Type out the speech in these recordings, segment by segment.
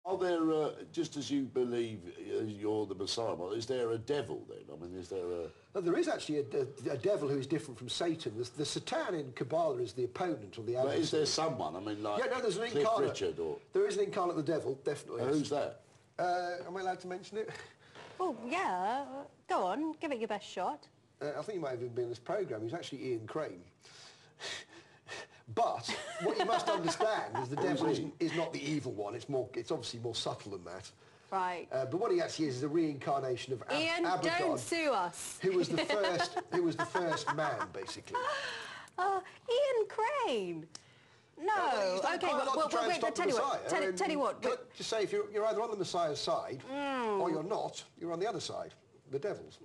Are there, just as you believe you're the Messiah, is there a devil then? I mean, is there a... Well, there is actually a devil who is different from Satan. The Satan in Kabbalah is the opponent or the adversary. But is there someone? I mean, like there's an Cliff incarnate. Richard or... There is an incarnate of the devil, definitely. Who's that? Am I allowed to mention it? Oh, yeah. Go on, give it your best shot. I think he might have even been in this programme. He's actually Ian Crane. But what you must understand is the devil is not the evil one. It's obviously more subtle than that. Right. But what he actually is a reincarnation of Ian, Abaddon, don't sue us. who was the first man, basically. Ian Crane. No. Okay. Well, wait. Tell you what. Just say if you're either on the Messiah's side or you're not, you're on the other side, the devil's.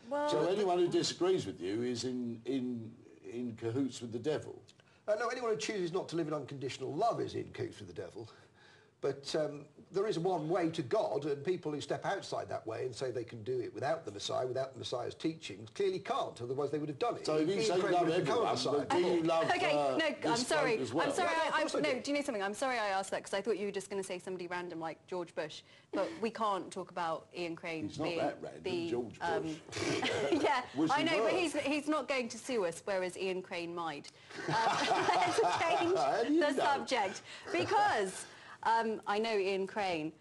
Well, so anyone who disagrees with you is in cahoots with the devil. No, anyone who chooses not to live in unconditional love is in cahoots with the devil. But there is one way to God, and people who step outside that way and say they can do it without the Messiah, without the Messiah's teachings, clearly can't, otherwise they would have done it. So if you say you love everyone, do you love I'm sorry. as well? I'm sorry. No, do you know something? I'm sorry I asked that because I thought you were just going to say somebody random like George Bush, but we can't talk about Ian Crane. He's not that random, George Bush. Yeah, I know, but he's not going to sue us, whereas Ian Crane might. Let's change the subject because. I know Ian Crane,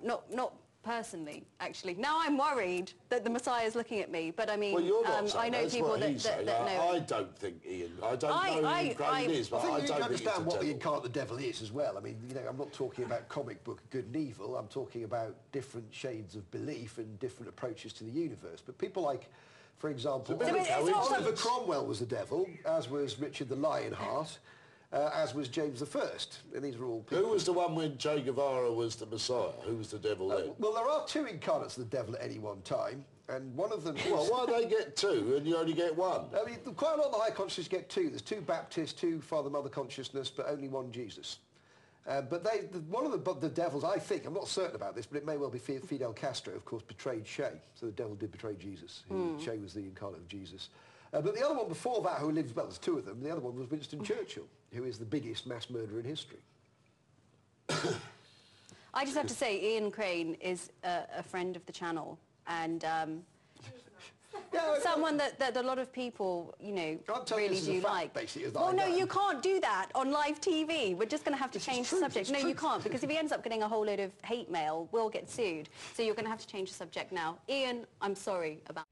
not personally, actually. Now I'm worried that the Messiah is looking at me, but I mean, well, you're not I know people that know. I don't think Ian. I don't know who Ian Crane is, but I think you don't understand what the incarnate the devil is as well. I mean, you know, I'm not talking about comic book good and evil. I'm talking about different shades of belief and different approaches to the universe. But people like, for example, Oliver Cromwell was the devil, as was Richard the Lionheart. As was James I, and these are all people. Who was the one when Che Guevara was the Messiah? Who was the devil then? Well, there are two incarnates of the devil at any one time, and one of them is... Well, why do they get two and you only get one? I mean, quite a lot of the high consciousness get two. There's two Baptists, two Father-Mother consciousness, but only one Jesus. But one of the devils, I think, I'm not certain about this, but it may well be Fidel Castro, of course, betrayed Che. So the devil did betray Jesus. Che was the incarnate of Jesus. But the other one before that, who lived, well, there's two of them, the other one was Winston Churchill, who is the biggest mass murderer in history. I just have to say, Ian Crane is a friend of the channel, and someone that a lot of people, you know, really do like. Well, no, you can't do that on live TV. We're just going to have to change the subject. No, you can't, because if he ends up getting a whole load of hate mail, we'll get sued. So you're going to have to change the subject now. Ian, I'm sorry about...